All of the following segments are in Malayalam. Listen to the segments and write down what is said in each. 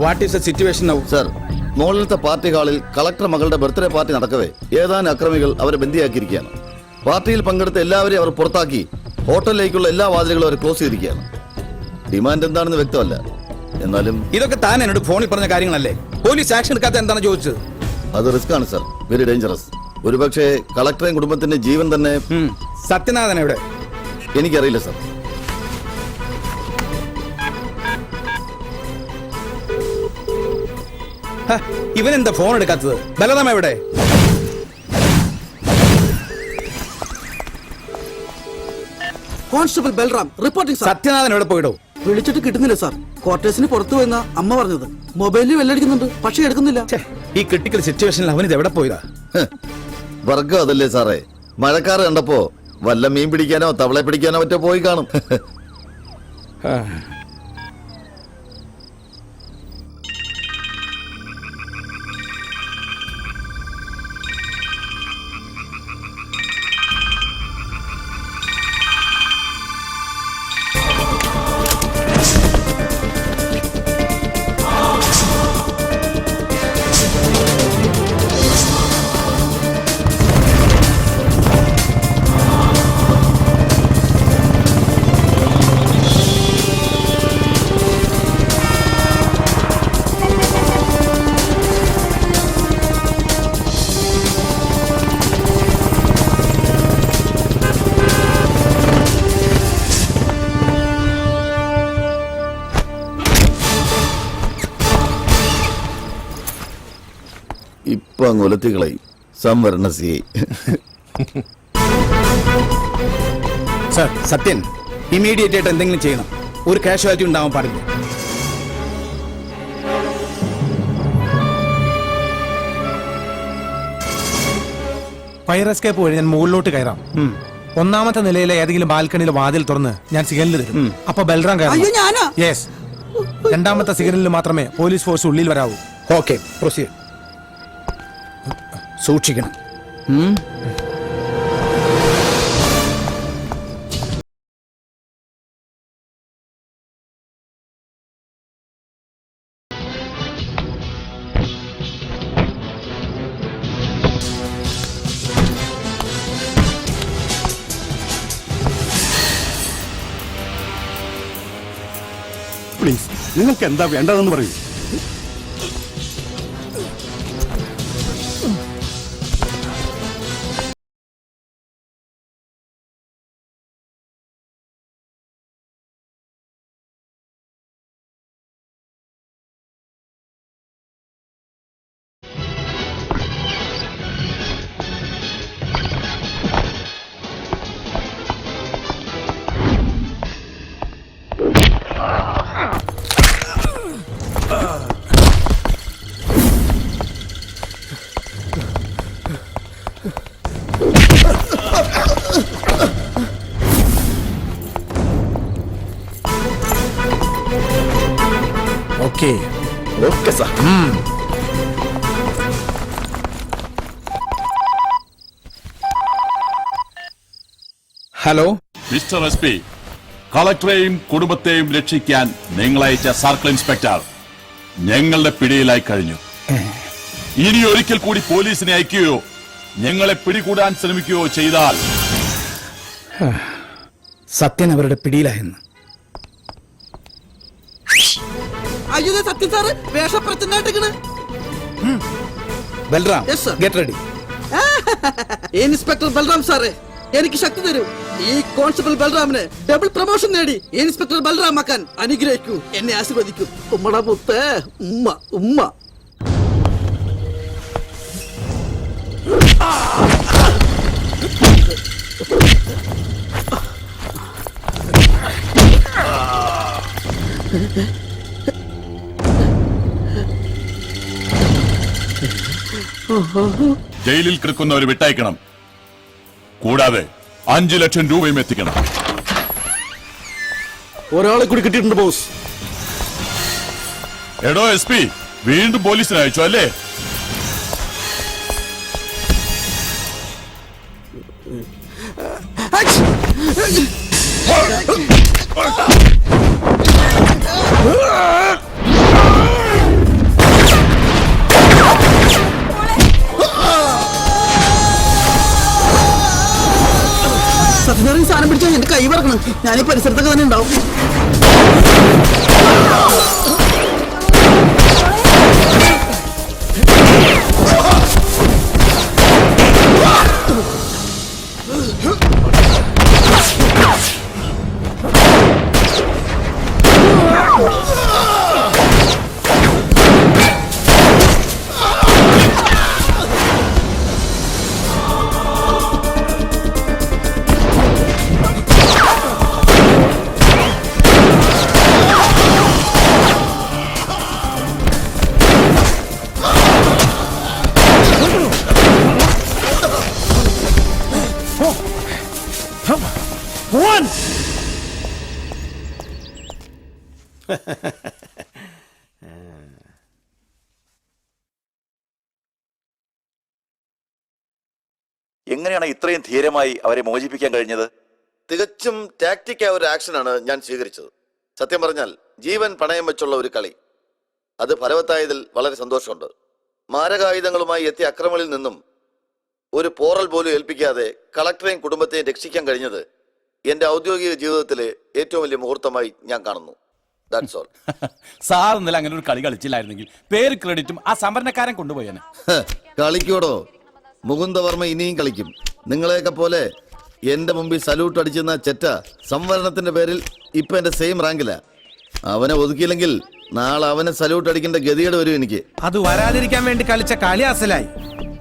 What is the situation now? Sir, മുകളിലത്തെ പാർട്ടി ഹാളിൽ കളക്ടർ മകളുടെ ബർത്ത്ഡേ പാർട്ടി നടക്കവേ ഏതാനും അക്രമികൾ അവരെ ബന്ദിയാക്കിയിരിക്കുകയാണ്. പാർട്ടിയിൽ പങ്കെടുത്ത എല്ലാവരെയും അവർ പുറത്താക്കി ഹോട്ടലിലേക്കുള്ള എല്ലാ വാതിലുകളും അവർ ക്ലോസ് ചെയ്തിരിക്കുകയാണ്. ഡിമാൻഡ് എന്താണെന്ന് വ്യക്തമല്ല. എന്നാലും ഇതൊക്കെ താൻ എന്നോട് ഫോണിൽ പറഞ്ഞ കാര്യങ്ങളല്ലേ? പോലീസ് ആക്ഷൻ എടുക്കാത്ത എന്താണ് ചോദിച്ചത്? അത് റിസ്ക് ആണ് സർ, വെരി ഡേഞ്ചറസ്. ഒരുപക്ഷെ കളക്ടറെയും കുടുംബത്തിന്റെ ജീവൻ തന്നെ. സത്യനാഥൻ എവിടെ? എനിക്കറിയില്ല സർ. ഇവനെന്താ ഫോൺ എടുക്കാത്തത്? ബലറാം എവിടെ? Constable Balram reporting sir. Sathyanathan എവിടെ പോയിടോ? വിളിച്ചിട്ട് കിട്ടുന്നില്ല സാർ. ക്വാർട്ടേഴ്സിന് പുറത്തു പോയെന്ന അമ്മ പറഞ്ഞത്. മൊബൈലിൽ വെല്ലടിക്കുന്നുണ്ട്, പക്ഷെ എടുക്കുന്നില്ല. ഈ ക്രിട്ടിക്കൽ സിറ്റുവേഷനിൽ അവനിത് എവിടെ പോയതാ? വർഗം അതല്ലേ സാറേ. മഴക്കാറ് കണ്ടപ്പോ വല്ല മീൻ പിടിക്കാനോ തവളെ പിടിക്കാനോ മറ്റോ പോയി കാണും. ഇപ്പൊ അങ്ങ് ഒലത്തികളായി സംവരണ സി. സർ, സത്യൻ ഇമീഡിയറ്റ് ആയിട്ട് എന്തെങ്കിലും ചെയ്യണം. ഒരു കാഷ്വാലിറ്റി ഉണ്ടാവാൻ പാടില്ല. ഫയർ എസ്കേപ്പ് വഴി ഞാൻ മുകളിലോട്ട് കയറാം. ഒന്നാമത്തെ നിലയിലെ ഏതെങ്കിലും ബാൽക്കണിയിലെ വാതിൽ തുറന്ന് ഞാൻ സിഗ്നൽ തരും. അപ്പൊ ബൽറാം കയറും. യെസ്. രണ്ടാമത്തെ സിഗ്നലിൽ മാത്രമേ പോലീസ് ഫോഴ്സ് ഉള്ളിൽ വരാവൂ. Okay, proceed. സൂക്ഷിക്കണം. പ്ലീസ്, നിങ്ങൾക്ക് എന്താ വേണ്ടതെന്ന് പറയൂ. Okay sir. Hello mister S P, കളക്ടറെയും കുടുംബത്തെയും രക്ഷിക്കാൻ നിങ്ങളയച്ച സർക്കിൾ ഇൻസ്പെക്ടർ ഞങ്ങളുടെ പിടിയിലായി കഴിഞ്ഞു. ഇനി ഒരിക്കൽ കൂടി പോലീസിനെ അയക്കുകയോ ഞങ്ങളെ പിടികൂടാൻ ശ്രമിക്കുകയോ ചെയ്താൽ സത്യൻ അവരുടെ പിടിയിലായെന്ന്. അയ്യോ സത്യം സാറ് വേഷപ്രച്ഛന്നായിട്ടിരിക്കണ്. Balram, Yes, sir. Get ready. Inspector Balram സാറേ, എനിക്ക് ശക്തി തരൂ. ഈ കോൺസ്റ്റബിൾ ബൽറാമിന് ഡബിൾ പ്രൊമോഷൻ നേടി ഇൻസ്പെക്ടർ ബൽറാം ആക്കാൻ അനുഗ്രഹിക്കൂ, എന്നെ ആശീർവദിക്കൂ. ഉമ്മട മുത്ത്, ഉമ്മ ഉമ്മ. ജയിലിൽ കിടക്കുന്നവർ വിട്ടയക്കണം. കൂടാതെ 5 ലക്ഷം രൂപയും എത്തിക്കണം. ഒരാളെ കൂടി കിട്ടിയിട്ടുണ്ട് ബോസ്. എടോ എസ് പി, വീണ്ടും പോലീസിനെ അയച്ചു അല്ലേ? എഞ്ചിനീയറിംഗ് സാധനം പിടിച്ചാൽ എന്റെ കൈ പറക്കണം. ഞാൻ ഈ പരിസരത്തൊക്കെ തന്നെ ഉണ്ടാവും. എങ്ങനെയാണ് ഇത്രയും ധീരമായി അവരെ മോചിപ്പിക്കാൻ കഴിഞ്ഞത്? തികച്ചും ടാക്ടിക്കായ ഒരു ആക്ഷനാണ് ഞാൻ സ്വീകരിച്ചത്. സത്യം പറഞ്ഞാൽ ജീവൻ പണയം വെച്ചുള്ള ഒരു കളി. അത് ഫലവത്തായതിൽ വളരെ സന്തോഷമുണ്ട്. മാരകായുധങ്ങളുമായി എത്തിയ അക്രമങ്ങളിൽ നിന്നും ഒരു പോറൽ പോലും ഏൽപ്പിക്കാതെ കളക്ടറെയും കുടുംബത്തെയും രക്ഷിക്കാൻ കഴിഞ്ഞത് എന്റെ ഔദ്യോഗിക ജീവിതത്തിലെ ഏറ്റവും വലിയ മുഹൂർത്തമായി ഞാൻ കാണുന്നു. That's all. സാർ ഇന്നലെ അങ്ങനെ ഒരു കളി കളിച്ചില്ലായിരുന്നെങ്കിൽ പേര് ക്രെഡിറ്റും ആ സംഭരണക്കാരൻ കൊണ്ടുപോയേനെ. കളിക്കോടോ, മുകുന്ദവർമ്മ ഇനിയും കളിക്കും. നിങ്ങളെയൊക്കെ പോലെ എന്റെ മുമ്പിൽ സല്യൂട്ട് അടിച്ചെന്ന ചെറ്റ സംവരണത്തിന്റെ പേരിൽ ഇപ്പൊ എന്റെ സെയിം റാങ്കില. അവനെ ഒതുക്കിയില്ലെങ്കിൽ നാളെ അവനെ സല്യൂട്ട് അടിക്കേണ്ട ഗതികേട് വരും എനിക്ക്. അത് വരാതിരിക്കാൻ വേണ്ടി കളിച്ച കളി അസലായി.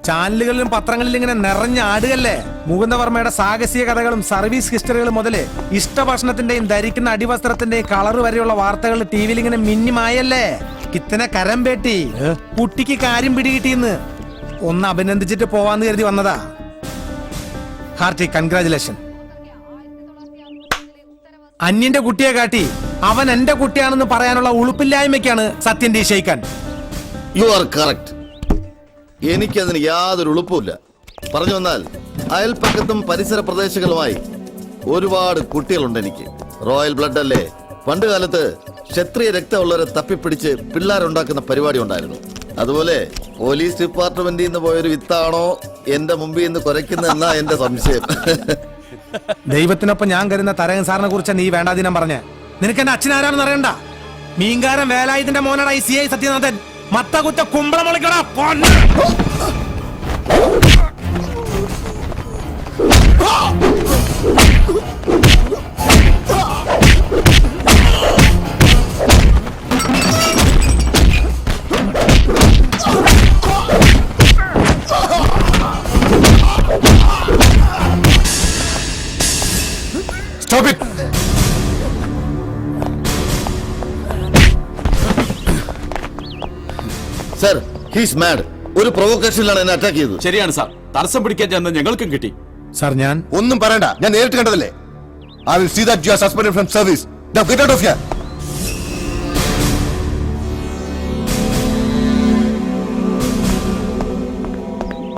ചാനലുകളിലും പത്രങ്ങളിലും ഇങ്ങനെ നിറഞ്ഞാടുകല്ലേ. മുകുന്ദവർമ്മയുടെ സാഹസിക കഥകളും സർവീസ് ഹിസ്റ്ററികളും മുതല് ഇഷ്ടഭക്ഷണത്തിന്റെയും ധരിക്കുന്ന അടിവസ്ത്രത്തിന്റെയും കളർ വരെയുള്ള വാർത്തകൾ ടി വിയിൽ ഇങ്ങനെ മിന്നിമായല്ലേ. കിത്തനെ കരം പേട്ടി കുട്ടിക്ക് കാര്യം പിടികിട്ടിന്ന് ഒന്ന് അഭിനന്ദിച്ചിട്ട് പോവാന്ന് കരുതി വന്നതാ. Hearty congratulation. അന്യന്റെ കുട്ടിയെ കാട്ടി അവൻ എന്റെ കുട്ടിയാണെന്ന് പറയാനുള്ള ഉളുപ്പില്ലായ്മയ്ക്കാണ് സത്യന്റെ ക്ഷയിക്കാൻ. You are correct. എനിക്കതിന് യാതൊരു ഉളുപ്പുമില്ല. പറഞ്ഞു വന്നാൽ അയൽപ്പക്കത്തും പരിസര പ്രദേശങ്ങളുമായി ഒരുപാട് കുട്ടികളുണ്ട് എനിക്ക്. റോയൽ ബ്ലഡ് അല്ലേ. പണ്ട് കാലത്ത് ക്ഷത്രിയ രക്തമുള്ളവരെ തപ്പിപ്പിടിച്ച് പിള്ളേരുണ്ടാക്കുന്ന പരിപാടി ഉണ്ടായിരുന്നു. അതുപോലെ പോലീസ് ഡിപ്പാർട്ട്മെന്റിൽ നിന്ന് പോയൊരു വിത്താണോ എന്റെ മുമ്പിൽ നിന്ന് കുരയ്ക്കുന്നതെന്നാ എന്റെ സംശയം. ദൈവത്തിനൊപ്പം ഞാൻ കരുന്ന തരകൻ സാറിനെ കുറിച്ച് നീ വേണ്ടാതിനം പറഞ്ഞ. നിനക്ക് എന്റെ അച്ഛൻ ആരാണെന്ന് അറിയണ്ട. മീൻകാരൻ വേലായുധന്റെ മോനടാ ഈ CI സത്യനാഥൻ. മത്ത കുറ്റ കുമ്പളം മുളയ്ക്കടാ. Stop it! Sir, he's mad. ഒരു പ്രൊവോക്കേഷനിലാണ് എന്നെ അറ്റാക്ക് ചെയ്തത്. ശരിയാണ് സാർ. തടസ്സം പിടിക്കാൻ ചെന്ന് ഞങ്ങൾക്കും കിട്ടി. സാർ ഞാൻ ഒന്നും പറയണ്ട, ഞാൻ നേരിട്ട് കണ്ടതല്ലേ. I will see that you are suspended from service. Now get out of here.